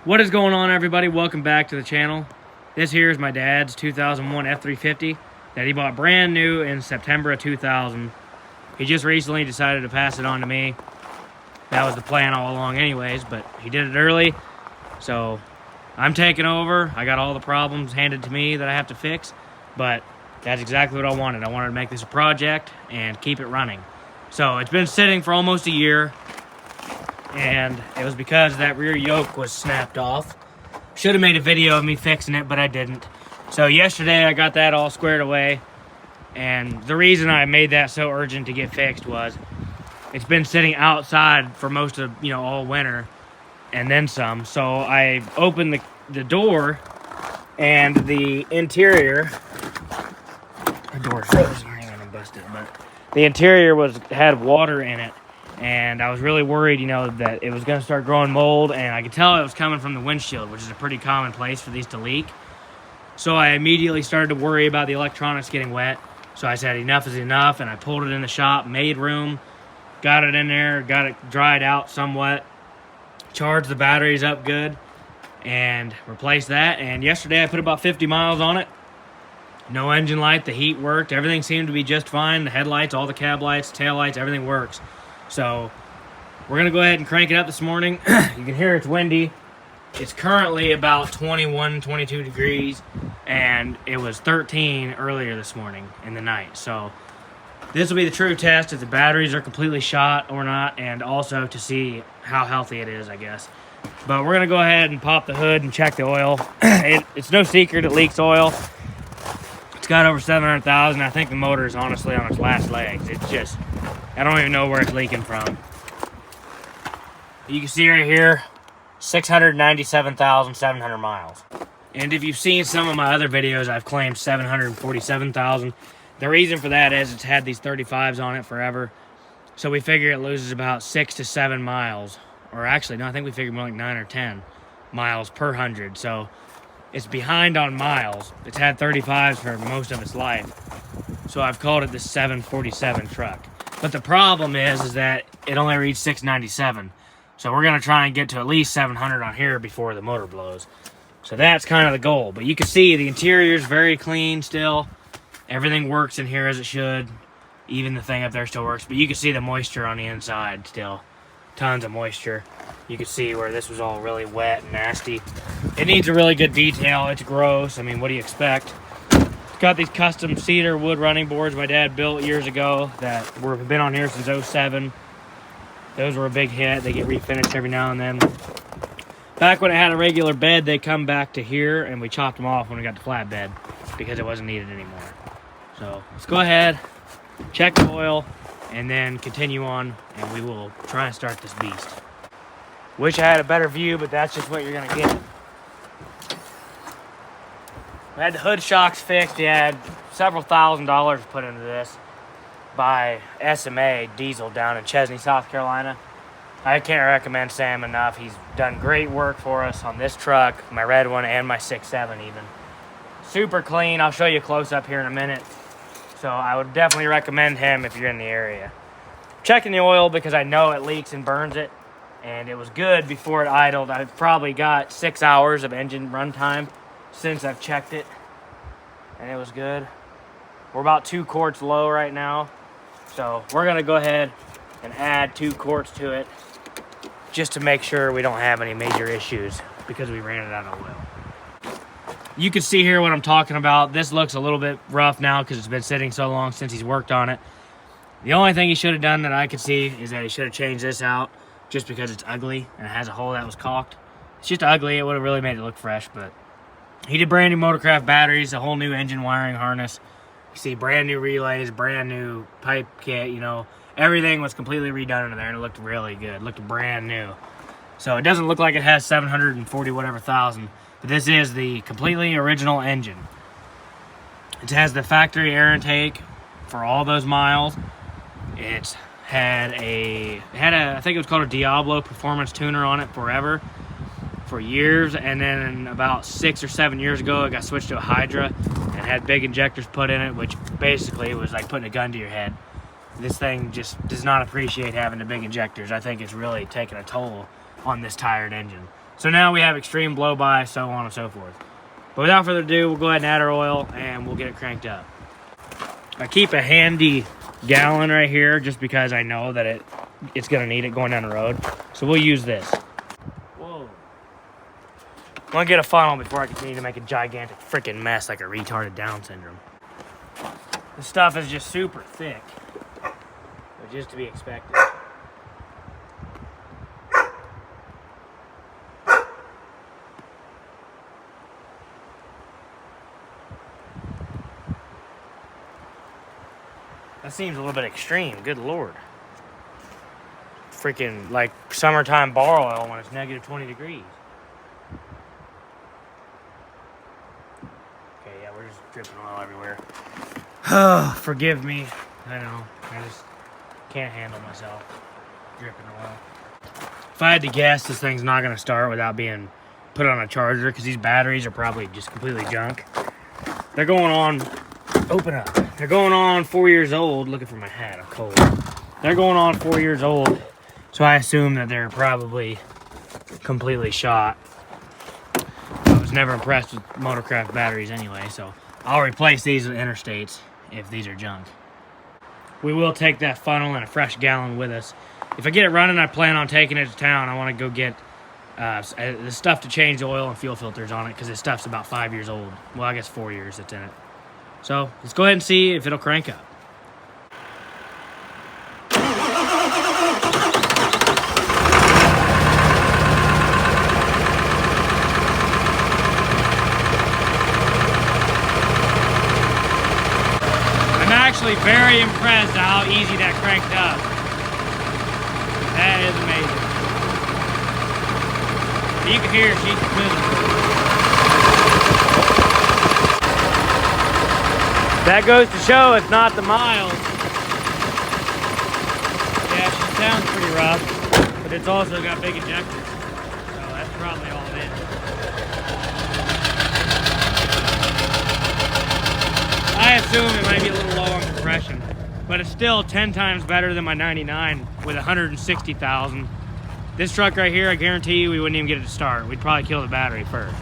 What is going on, everybody? Welcome back to the channel. This here is my dad's 2001 F350 that he bought brand new in September of 2000. He just recently decided to pass it on to me. That was the plan all along anyways, but he did it early. So I'm taking over. I got all the problems handed to me that I have to fix, but that's exactly what I wanted. I wanted to make this a project and keep it running. So it's been sitting for almost a year, and it was because that rear yoke was snapped off. Should have made a video of me fixing it, but I didn't. So yesterday I got that all squared away, and the reason I made that so urgent to get fixed was it's been sitting outside for most of, all winter and then some. So I opened the door, and the interior, the door's frozen, hang on, I'm busted, but the interior had water in it. And I was really worried, that it was going to start growing mold, and I could tell it was coming from the windshield, which is a pretty common place for these to leak. So I immediately started to worry about the electronics getting wet. So I said enough is enough, and I pulled it in the shop, made room, got it in there, got it dried out somewhat, charged the batteries up good, and replaced that. And yesterday I put about 50 miles on it. No engine light, the heat worked, everything seemed to be just fine. The headlights, all the cab lights, tail lights, everything works. So we're going to go ahead and crank it up this morning. You can hear it's windy. It's currently about 21, 22 degrees, and it was 13 earlier this morning in the night. So this will be the true test if the batteries are completely shot or not, and also to see how healthy it is, I guess. But we're going to go ahead and pop the hood and check the oil. It's no secret it leaks oil. It's got over 700,000. I think the motor is honestly on its last legs. It's just, I don't even know where it's leaking from. You can see right here, 697,700 miles. And if you've seen some of my other videos, I've claimed 747,000. The reason for that is it's had these 35s on it forever. So we figure it loses about 6 to 7 miles. Or actually, no, I think we figured more like 9 or 10 miles per 100. So it's behind on miles. It's had 35s for most of its life. So I've called it the 747 truck. But the problem is that it only reads 697. So we're going to try and get to at least 700 on here before the motor blows. So that's kind of the goal. But you can see the interior is very clean still. Everything works in here as it should. Even the thing up there still works. But you can see the moisture on the inside still. Tons of moisture. You can see where this was all really wet and nasty. It needs a really good detail. It's gross. I mean, what do you expect? It's got these custom cedar wood running boards my dad built years ago that have been on here since 07. Those were a big hit. They get refinished every now and then. Back when it had a regular bed, they come back to here, and we chopped them off when we got the flat bed because it wasn't needed anymore. So let's go ahead, check the oil, and then continue on, and we will try and start this beast. Wish I had a better view, but that's just what you're going to get. We had the hood shocks fixed. We had several $1,000s put into this by SMA Diesel down in Chesney, South Carolina. I can't recommend Sam enough. He's done great work for us on this truck, my red one, and my 6.7 even. Super clean. I'll show you a close-up here in a minute. So I would definitely recommend him if you're in the area. Checking the oil because I know it leaks and burns it. And it was good before it idled. I've probably got 6 hours of engine runtime since I've checked it. And it was good. We're about 2 quarts low right now. So we're going to go ahead and add 2 quarts to it just to make sure we don't have any major issues because we ran it out of oil. You can see here what I'm talking about. This looks a little bit rough now because it's been sitting so long since he's worked on it. The only thing he should have done that I could see is that he should have changed this out just because it's ugly and it has a hole that was caulked. It's just ugly. It would have really made it look fresh, but he did brand new Motorcraft batteries, a whole new engine wiring harness. You see brand new relays, brand new pipe kit, everything was completely redone in there, and it looked really good. It looked brand new. So it doesn't look like it has 740 whatever thousand, but this is the completely original engine. It has the factory air intake for all those miles. It had I think it was called a Diablo performance tuner on it for years, and then about 6 or 7 years ago it got switched to a Hydra and had big injectors put in it, which basically was like putting a gun to your head. This thing just does not appreciate having the big injectors. I think it's really taken a toll on this tired engine. So now we have extreme blow-by, so on and so forth. But without further ado, we'll go ahead and add our oil and we'll get it cranked up. I keep a handy gallon right here just because I know that it's gonna need it going down the road. So we'll use this. Whoa. I'm gonna get a funnel before I continue to make a gigantic freaking mess like a retarded Down syndrome. This stuff is just super thick, which is to be expected. That seems a little bit extreme, good lord. Freaking like summertime bar oil when it's negative 20 degrees. Okay, yeah, we're just dripping oil everywhere. Oh, forgive me. I know, I just can't handle myself dripping oil. If I had to guess, this thing's not gonna start without being put on a charger because these batteries are probably just completely junk. They're going on, open up. They're going on 4 years old. Looking for my hat, I'm cold. They're going on 4 years old, so I assume that they're probably completely shot. I was never impressed with Motorcraft batteries anyway, so I'll replace these with Interstates if these are junk. We will take that funnel and a fresh gallon with us. If I get it running, I plan on taking it to town. I want to go get the stuff to change the oil and fuel filters on it because this stuff's about 5 years old. Well, I guess 4 years it's in it. So let's go ahead and see if it'll crank up. I'm actually very impressed at how easy that cranked up. That is amazing. You can hear she's moving. That goes to show it's not the miles. Yeah, she sounds pretty rough, but it's also got big injectors. So that's probably all it is. I assume it might be a little low on compression, but it's still 10 times better than my 99 with 160,000. This truck right here, I guarantee you we wouldn't even get it to start. We'd probably kill the battery first.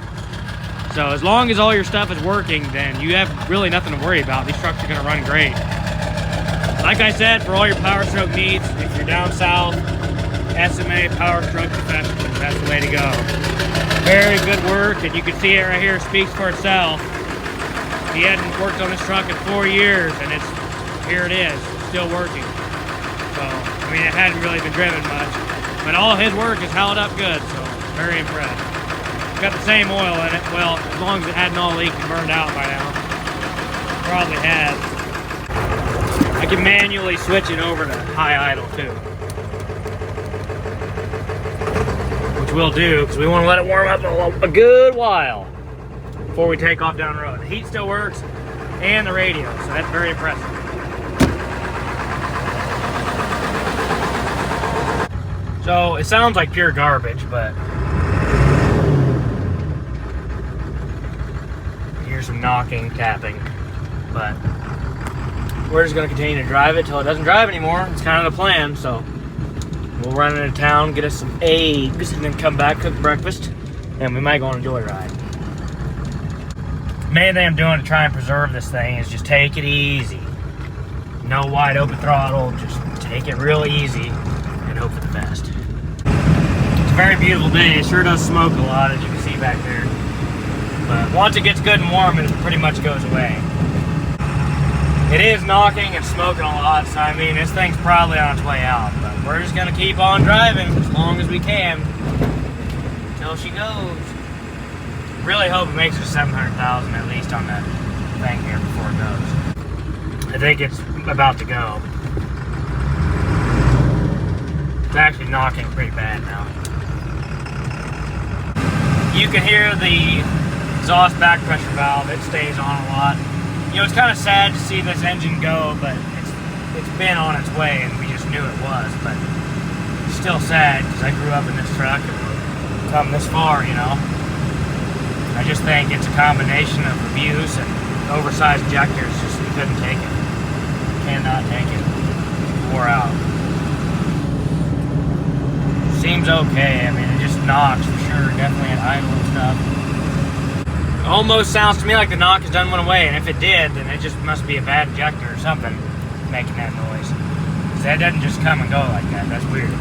So as long as all your stuff is working, then you have really nothing to worry about. These trucks are gonna run great. Like I said, for all your Powerstroke needs, if you're down south, SMA Powerstroke Professional, that's the way to go. Very good work, and you can see it right here, it speaks for itself. He hadn't worked on this truck in 4 years, and here it is, still working. So, I mean, it hadn't really been driven much, but all his work has held up good, so very impressed. Got the same oil in it. Well, as long as it hadn't all leaked and burned out by now. Probably has. I can manually switch it over to high idle too. Which we'll do, because we want to let it warm up a good while before we take off down the road. The heat still works, and the radio, so that's very impressive. So, it sounds like pure garbage, but some knocking, tapping, but we're just going to continue to drive it till it doesn't drive anymore. It's kind of the plan, so we'll run into town, get us some eggs, and then come back, cook breakfast, and we might go on a joyride. The main thing I'm doing to try and preserve this thing is just take it easy. No wide open throttle, just take it real easy and hope for the best. It's a very beautiful day. It sure does smoke a lot, as you can see back there. But once it gets good and warm, it pretty much goes away. It is knocking and smoking a lot, so I mean, this thing's probably on its way out. But we're just gonna keep on driving as long as we can until she goes. Really hope it makes it to 700,000 at least on that thing here before it goes. I think it's about to go. It's actually knocking pretty bad now. You can hear the exhaust back pressure valve, it stays on a lot. You know, it's kind of sad to see this engine go, but it's been on its way and we just knew it was, but it's still sad because I grew up in this truck and come this far, you know. I just think it's a combination of abuse and oversized injectors, just we couldn't take it. Cannot take it. Wore out. Seems okay, I mean, it just knocks for sure. sure. Definitely at idle and stuff. Almost sounds to me like the knock has done went away, and if it did, then it just must be a bad injector or something making that noise. So that doesn't just come and go like that. That's weird.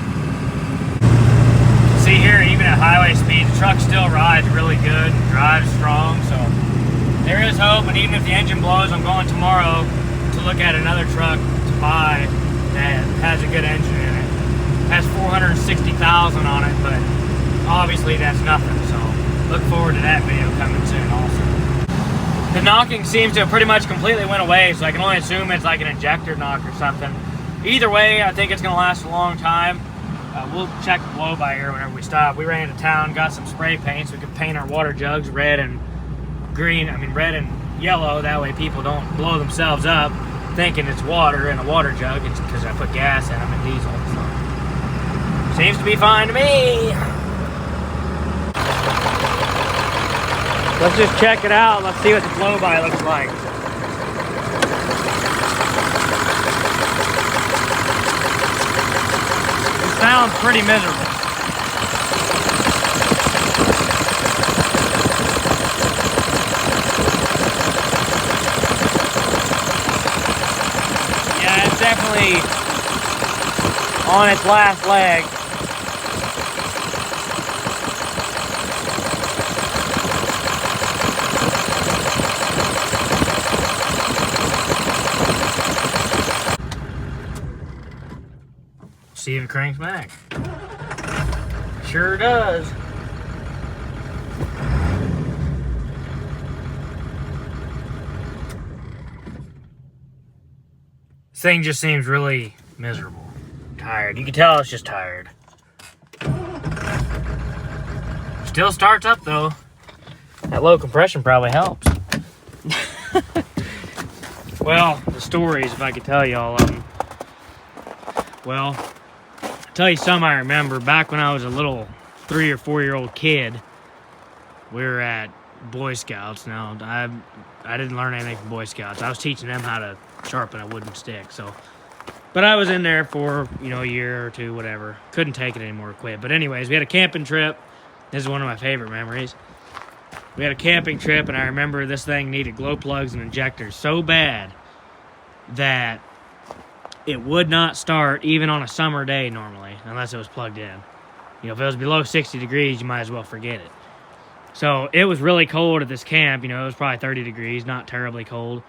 See here, even at highway speed, the truck still rides really good and drives strong, so there is hope. And even if the engine blows, I'm going tomorrow to look at another truck to buy that has a good engine in it. Has 460,000 on it, but obviously that's nothing, so look forward to that video coming soon also. The knocking seems to have pretty much completely went away, so I can only assume it's like an injector knock or something. Either way, I think it's going to last a long time. We'll check the Blowby here whenever we stop. We ran into town, got some spray paint so we could paint our water jugs red and green, red and yellow. That way people don't blow themselves up thinking it's water in a water jug. It's because I put gas in them and diesel. So seems to be fine to me. Let's just check it out. Let's see what the Blowby looks like. Sounds pretty miserable. Yeah, it's definitely on its last leg. See if it cranks back. Sure does. This thing just seems really miserable. Tired. You can tell it's just tired. Still starts up though. That low compression probably helps. Well, the stories, if I could tell you all of them. Well, I'll tell you some I remember. Back when I was a little 3 or 4 year old kid, we were at Boy Scouts. Now, I didn't learn anything from Boy Scouts. I was teaching them how to sharpen a wooden stick. But I was in there for, a year or two, whatever. Couldn't take it anymore, quit. But anyways, we had a camping trip. This is one of my favorite memories. We had a camping trip, and I remember this thing needed glow plugs and injectors so bad that it would not start even on a summer day normally, unless it was plugged in. If it was below 60 degrees, you might as well forget it. So it was really cold at this camp. It was probably 30 degrees, not terribly cold.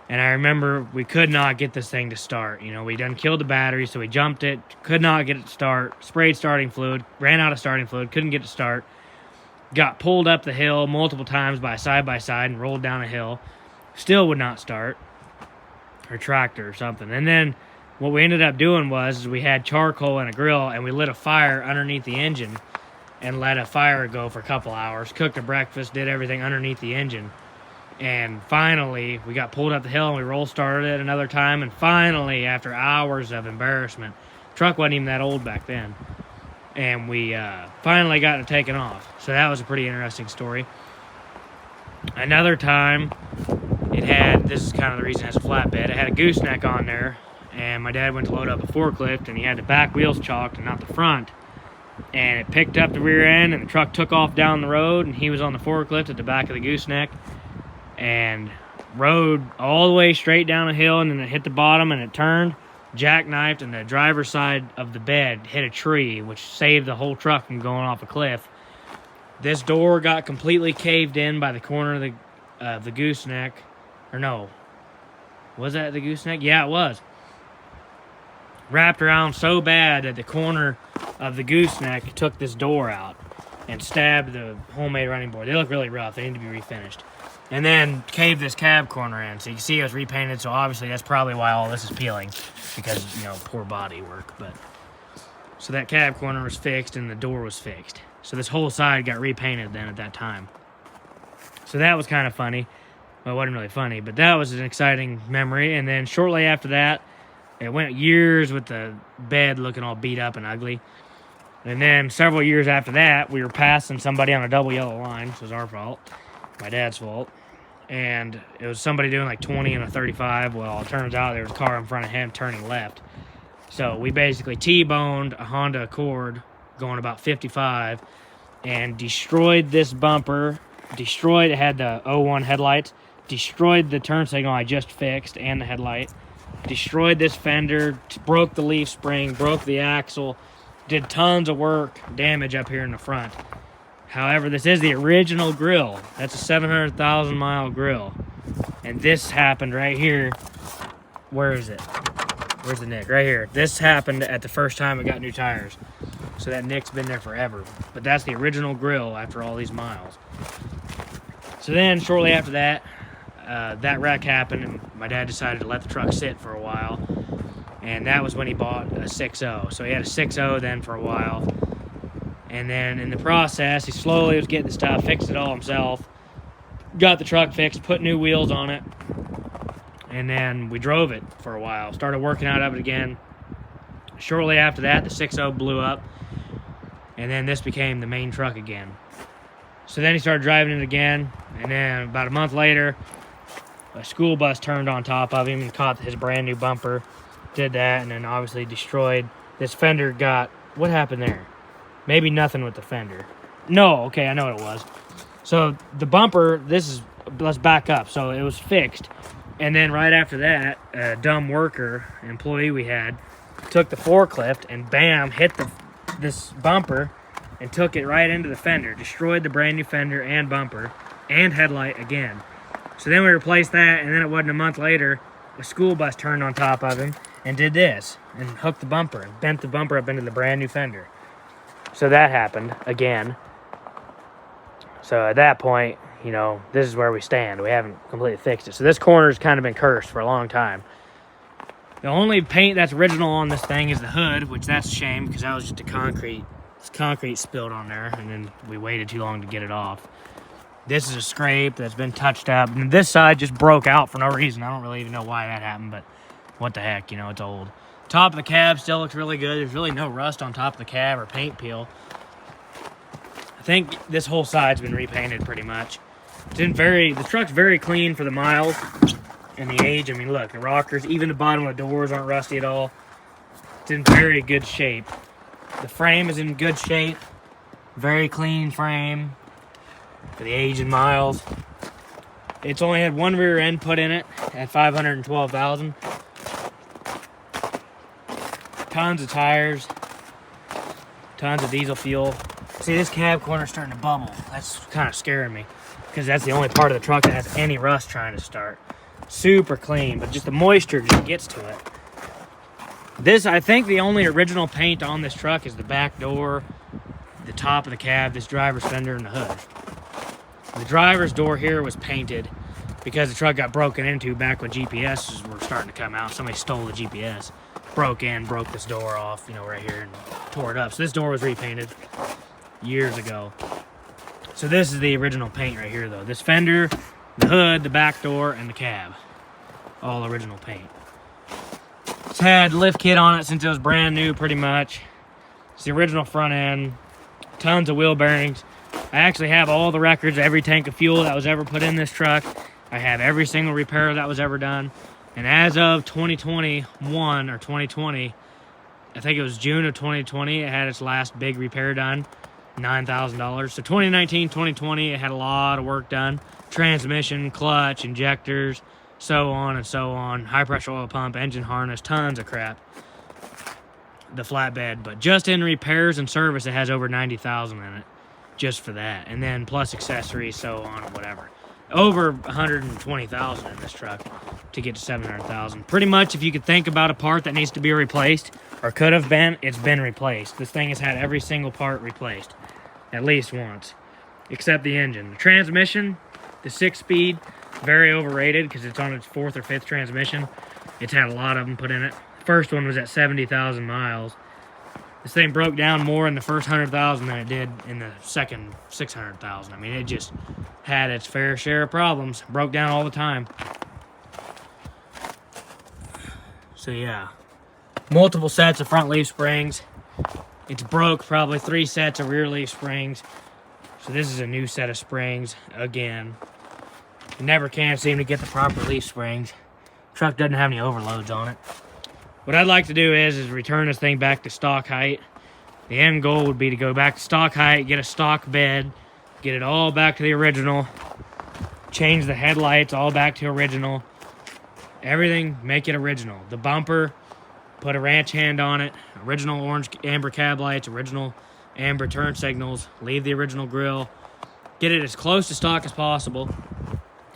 And I remember we could not get this thing to start. We done killed the battery, so we jumped it, could not get it to start, sprayed starting fluid, ran out of starting fluid, couldn't get it to start. Got pulled up the hill multiple times by side-by-side and rolled down a hill. Still would not start. Or tractor or something. And then what we ended up doing was we had charcoal and a grill, and we lit a fire underneath the engine and let a fire go for a couple hours, cooked a breakfast, did everything underneath the engine. And finally, we got pulled up the hill and we roll started it another time. And finally, after hours of embarrassment, the truck wasn't even that old back then. And we finally got it taken off. So that was a pretty interesting story. Another time, this is kind of the reason it has a flatbed, it had a gooseneck on there, and my dad went to load up a forklift, and he had the back wheels chalked and not the front, and it picked up the rear end, and the truck took off down the road, and he was on the forklift at the back of the gooseneck, and rode all the way straight down a hill, and then it hit the bottom, and it turned, jackknifed, and the driver's side of the bed hit a tree, which saved the whole truck from going off a cliff. This door got completely caved in by the corner of the gooseneck. Or no. Was that the gooseneck? Yeah, it was. Wrapped around so bad that the corner of the gooseneck took this door out and stabbed the homemade running board. They look really rough. They need to be refinished. And then caved this cab corner in. So you can see it was repainted. So obviously that's probably why all this is peeling. Because, poor body work. So that cab corner was fixed and the door was fixed. So this whole side got repainted then at that time. So that was kind of funny. Well, it wasn't really funny, but that was an exciting memory. And then shortly after that, it went years with the bed looking all beat up and ugly. And then several years after that, we were passing somebody on a double yellow line. This was our fault, my dad's fault. And it was somebody doing like 20 and a 35. Well, it turns out there was a car in front of him turning left. So we basically T-boned a Honda Accord going about 55 and destroyed this bumper. Destroyed, it had the 01 headlights. Destroyed the turn signal I just fixed and the headlight. Destroyed this fender, broke the leaf spring, broke the axle, did tons of work, damage up here in the front. However, this is the original grill. That's a 700,000 mile grill. And this happened right here. Where is it? Where's the nick? Right here. This happened at the first time it got new tires. So that nick's been there forever. But that's the original grill after all these miles. So then, shortly after that, that wreck happened, and my dad decided to let the truck sit for a while. And that was when he bought a 6.0. So he had a 6.0 then for a while. And then in the process, he slowly was getting the stuff, fixed it all himself, got the truck fixed, put new wheels on it, and then we drove it for a while. Started working out of it again. Shortly after that, the 6.0 blew up, and then this became the main truck again. So then he started driving it again, and then about a month later, a school bus turned on top of him and caught his brand new bumper. Did that, and then obviously destroyed. This fender got, what happened there? Maybe nothing with the fender. No, okay, I know what it was. So the bumper, let's back up. So it was fixed. And then right after that, a dumb worker, employee we had, took the forklift and bam, hit this bumper and took it right into the fender. Destroyed the brand new fender and bumper and headlight again. So then we replaced that, and then it wasn't a month later, a school bus turned on top of him and did this and hooked the bumper and bent the bumper up into the brand new fender. So that happened again. So at that point, you know, this is where we stand. We haven't completely fixed it. So this corner's kind of been cursed for a long time. The only paint that's original on this thing is the hood, which that's a shame because that was just concrete spilled on there, and then we waited too long to get it off. This is a scrape that's been touched up, and this side just broke out for no reason. I don't really even know why that happened, but what the heck, you know, it's old. Top of the cab still looks really good. There's really no rust on top of the cab or paint peel. I think this whole side's been repainted pretty much. The truck's very clean for the miles and the age. I mean, look, the rockers, even the bottom of the doors aren't rusty at all. It's in very good shape. The frame is in good shape. Very clean frame for the age and miles. It's only had one rear end put in it at 512,000. Tons of tires, tons of diesel fuel. See, this cab corner's starting to bubble. That's kind of scaring me because that's the only part of the truck that has any rust trying to start. Super clean, but just the moisture just gets to it. This, I think the only original paint on this truck is the back door, the top of the cab, this driver's fender, and the hood. The driver's door here was painted because the truck got broken into back when GPSs were starting to come out. Somebody stole the GPS. Broke this door off, you know, right here, and tore it up. So this door was repainted years ago. So this is the original paint right here, though. This fender, the hood, the back door, and the cab. All original paint. It's had lift kit on it since it was brand new, pretty much. It's the original front end. Tons of wheel bearings. I actually have all the records of every tank of fuel that was ever put in this truck. I have every single repair that was ever done. And as of 2021 or 2020, I think it was June of 2020, it had its last big repair done, $9,000. So 2019, 2020, it had a lot of work done. Transmission, clutch, injectors, so on and so on. High pressure oil pump, engine harness, tons of crap. The flatbed, but just in repairs and service, it has over 90,000 in it, just for that. And then plus accessories, so on and whatever. Over 120,000 in this truck to get to 700,000. Pretty much, if you could think about a part that needs to be replaced or could have been, it's been replaced. This thing has had every single part replaced at least once, except the engine. The transmission, the 6-speed, very overrated because it's on its 4th or 5th transmission. It's had a lot of them put in it. The first one was at 70,000 miles. This thing broke down more in the first 100,000 than it did in the second 600,000. I mean, it just had its fair share of problems. Broke down all the time. So yeah, multiple sets of front leaf springs. It's broke probably 3 sets of rear leaf springs. So this is a new set of springs again. You never can seem to get the proper leaf springs. Truck doesn't have any overloads on it. What I'd like to do is return this thing back to stock height. The end goal would be to go back to stock height, get a stock bed, get it all back to the original, change the headlights all back to original, everything, make it original. The bumper, put a ranch hand on it, original orange amber cab lights, original amber turn signals, leave the original grill, get it as close to stock as possible,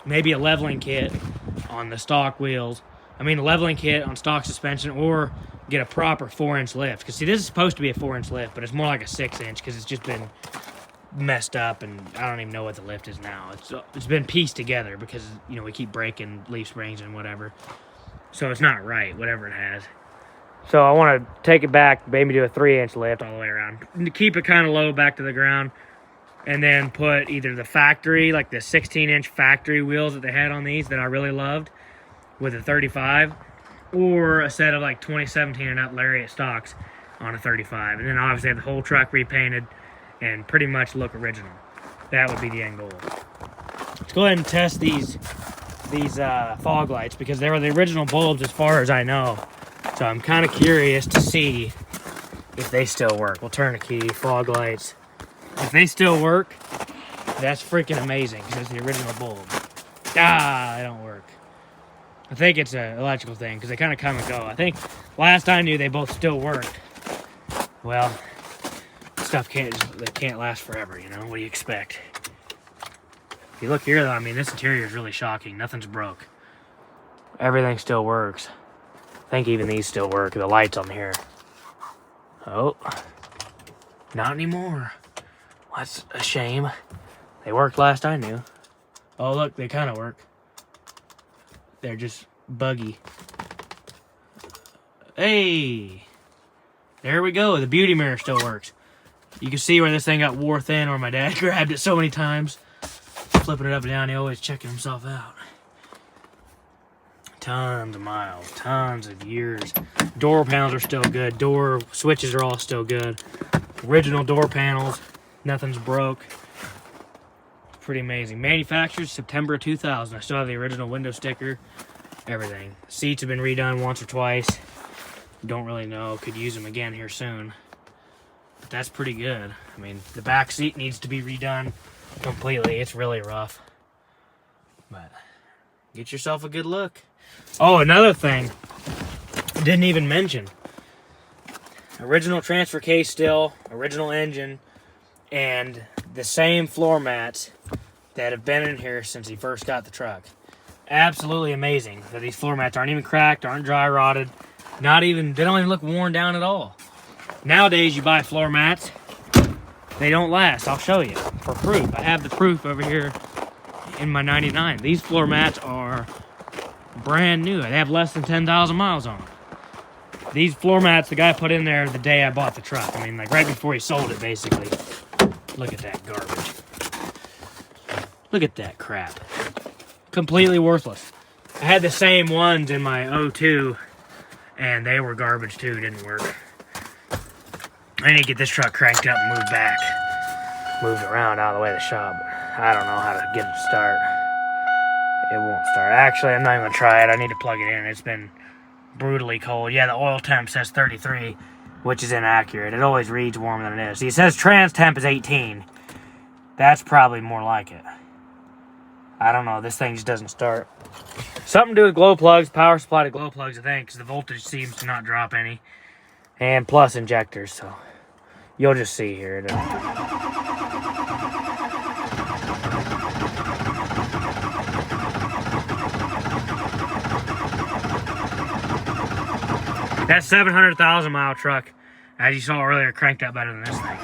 maybe a leveling kit on the stock wheels. I mean, a leveling kit on stock suspension, or get a proper 4-inch lift. Because, see, this is supposed to be a 4-inch lift, but it's more like a 6-inch because it's just been messed up, and I don't even know what the lift is now. It's been pieced together because, you know, we keep breaking leaf springs and whatever. So it's not right, whatever it has. So I want to take it back, maybe do a 3-inch lift all the way around. Keep it kind of low back to the ground. And then put either the factory, like the 16-inch factory wheels that they had on these that I really loved with a 35, or a set of like 2017 and up Lariat stocks on a 35. And then obviously have the whole truck repainted and pretty much look original. That would be the end goal. Let's go ahead and test these fog lights because they were the original bulbs as far as I know. So I'm kind of curious to see if they still work. We'll turn the key, fog lights. If they still work, that's freaking amazing because it's the original bulb. They don't work. I think it's an electrical thing because they kind of come and go. I think last I knew they both still worked. Well, stuff can't last forever, you know? What do you expect? If you look here, though, I mean, this interior is really shocking. Nothing's broke. Everything still works. I think even these still work. The lights on here. Oh, not anymore. That's a shame. They worked last I knew. Oh, look, they kind of work. They're just buggy. Hey! There we go. The beauty mirror still works. You can see where this thing got wore thin, or my dad grabbed it so many times. Flipping it up and down, he always checking himself out. Tons of miles, tons of years. Door panels are still good. Door switches are all still good. Original door panels. Nothing's broke. Pretty amazing. Manufactured September 2000. I still have the original window sticker. Everything. Seats have been redone once or twice. Don't really know. Could use them again here soon. But that's pretty good. I mean, the back seat needs to be redone completely. It's really rough. But get yourself a good look. Oh, another thing. Didn't even mention. Original transfer case still. Original engine. And the same floor mats that have been in here since he first got the truck. Absolutely amazing that these floor mats aren't even cracked, aren't dry rotted, they don't even look worn down at all. Nowadays, you buy floor mats, they don't last. I'll show you for proof. I have the proof over here in my 99. These floor mats are brand new. They have less than 10,000 miles on them. These floor mats the guy put in there the day I bought the truck. I mean, like right before he sold it, basically. Look at that garbage. Look at that crap. Completely worthless. I had the same ones in my 02, and they were garbage too, didn't work. I need to get this truck cranked up and moved around out of the way of the shop. I don't know how to get it to start. It won't start. Actually, I'm not even going to try it. I need to plug it in. It's been brutally cold. Yeah, the oil temp says 33, which is inaccurate. It always reads warmer than it is. See, it says trans temp is 18. That's probably more like it. I don't know. This thing just doesn't start. Something to do with glow plugs. Power supply to glow plugs, I think, because the voltage seems to not drop any. And plus injectors, so you'll just see here. That 700,000 mile truck, as you saw earlier, cranked up better than this thing.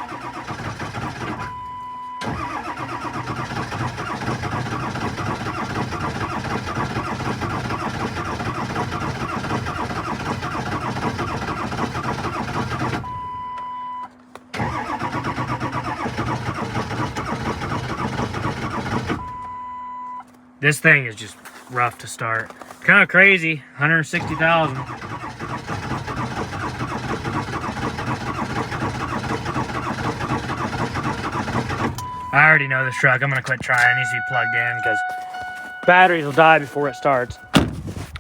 This thing is just rough to start. Kind of crazy, 160,000. I already know this truck. I'm going to quit trying. It needs to be plugged in because batteries will die before it starts.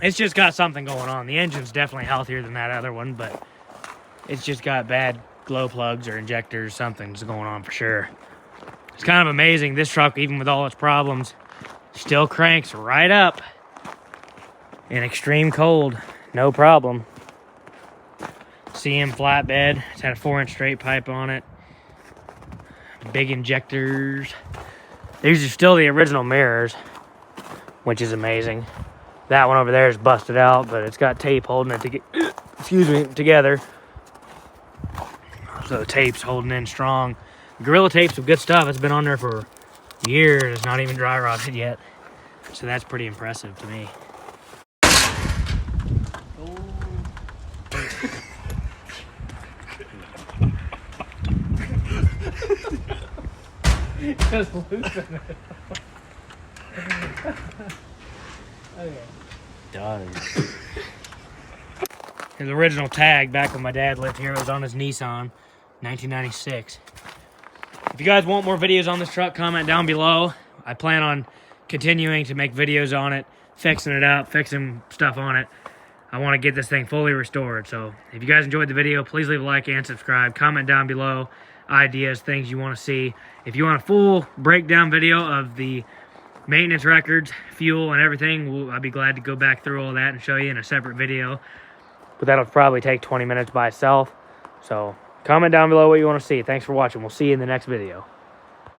It's just got something going on. The engine's definitely healthier than that other one, but it's just got bad glow plugs or injectors. Something's going on for sure. It's kind of amazing. This truck, even with all its problems, still cranks right up in extreme cold. No problem. CM flatbed. It's had a 4-inch straight pipe on it. Big injectors. These are still the original mirrors, which is amazing. That one over there is busted out, but it's got tape holding it together. So the tape's holding in strong. Gorilla Tape's some good stuff. It's been on there for years. It's not even dry rotted yet. So that's pretty impressive to me. Just loosen it. Okay. Done. His original tag back when my dad lived here was on his Nissan, 1996. If you guys want more videos on this truck, comment down below. I plan on continuing to make videos on it, fixing it up, fixing stuff on it. I want to get this thing fully restored. So if you guys enjoyed the video, please leave a like and subscribe. Comment down below ideas, things you want to see. If you want a full breakdown video of the maintenance records, fuel, and everything, I'll be glad to go back through all that and show you in a separate video. But that'll probably take 20 minutes by itself. So comment down below what you want to see. Thanks for watching. We'll see you in the next video.